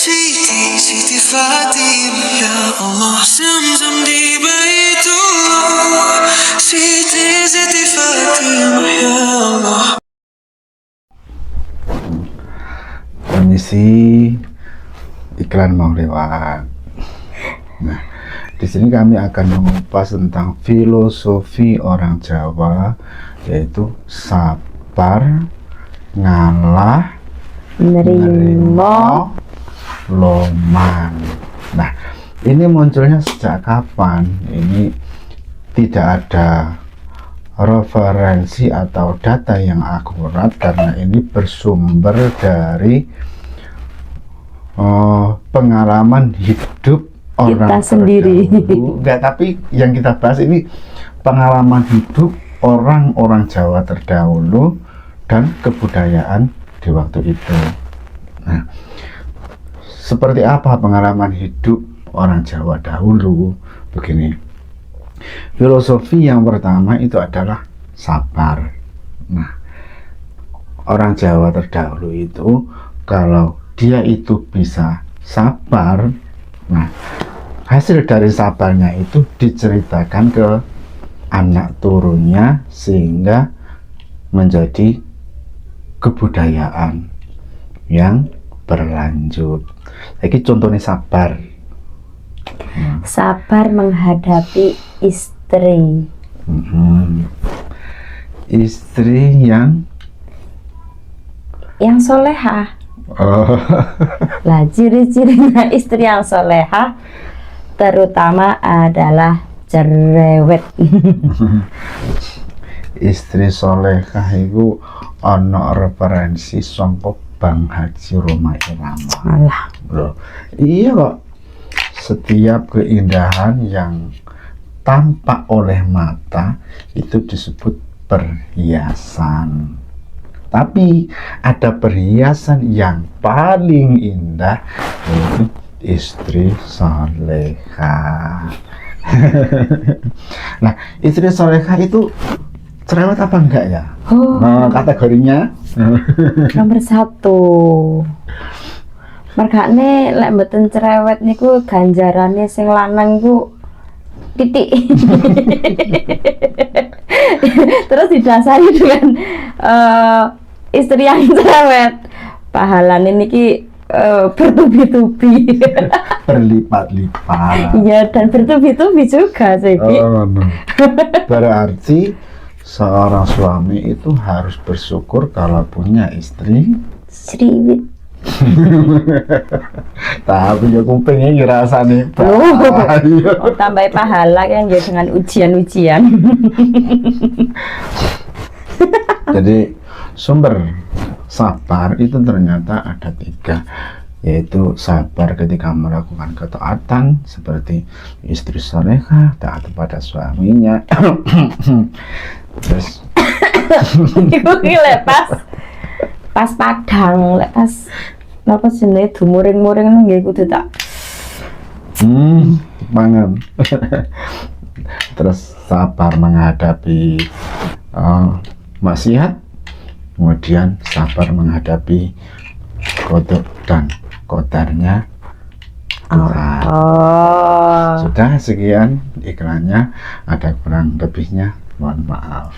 Sweetie, sweetie Fatima, ya Allah. Zamzam di Baitullah. Sweetie, sweetie Fatima, ya Allah. Permisi, iklan mau lewat. Nah, di sini kami akan mengupas tentang filosofi orang Jawa, yaitu sabar, ngalah, nerimo, loman. Nah, ini munculnya sejak kapan? Ini tidak ada referensi atau data yang akurat karena ini bersumber dari pengalaman hidup orang kita sendiri. Enggak, tapi yang kita bahas ini pengalaman hidup orang-orang Jawa terdahulu dan kebudayaan di waktu itu. Nah, seperti apa pengalaman hidup orang Jawa dahulu? Begini, filosofi yang pertama itu adalah sabar. Nah, orang Jawa terdahulu itu kalau dia itu bisa sabar, nah hasil dari sabarnya itu diceritakan ke anak turunnya sehingga menjadi kebudayaan yang berlanjut. Jadi contohnya sabar. Sabar menghadapi istri. Istri yang solehah. Lah, ciri-cirinya istri yang solehah terutama adalah cerewet. Istri solehah itu ono referensi songkok Bang Haji Roma Irama. Alah. Loh, iya kok, setiap keindahan yang tampak oleh mata itu disebut perhiasan. Tapi ada perhiasan yang paling indah, yaitu istri solehah. Nah, istri solehah itu cerewet apa enggak ya? Nah, kategorinya Nomor 1. Mergane lek mboten cerewet niku ganjarane sing lanang ku titik. Terus didasari dengan istri yang cerewet, pahalane niki bertubi-tubi. berlipat-lipat. Iya, dan bertubi-tubi juga sih. Oh, no. Berarti seorang suami itu harus bersyukur kalau punya istri Sriwit. tapi ya kupingnya ngerasane Tambah pahala kan ya dengan ujian-ujian. Jadi sumber sabar itu ternyata ada 3, yaitu sabar ketika melakukan ketaatan seperti istri solehah, taat kepada suaminya. Terus Iku pas padang, pas napa jenenge dumuring-muring nggih kudu tak banget. Terus sabar menghadapi maksiat, kemudian sabar menghadapi kodok dan kodarnya Tuhan. Oh. Sudah, sekian iklannya, ada kurang lebihnya mohon maaf.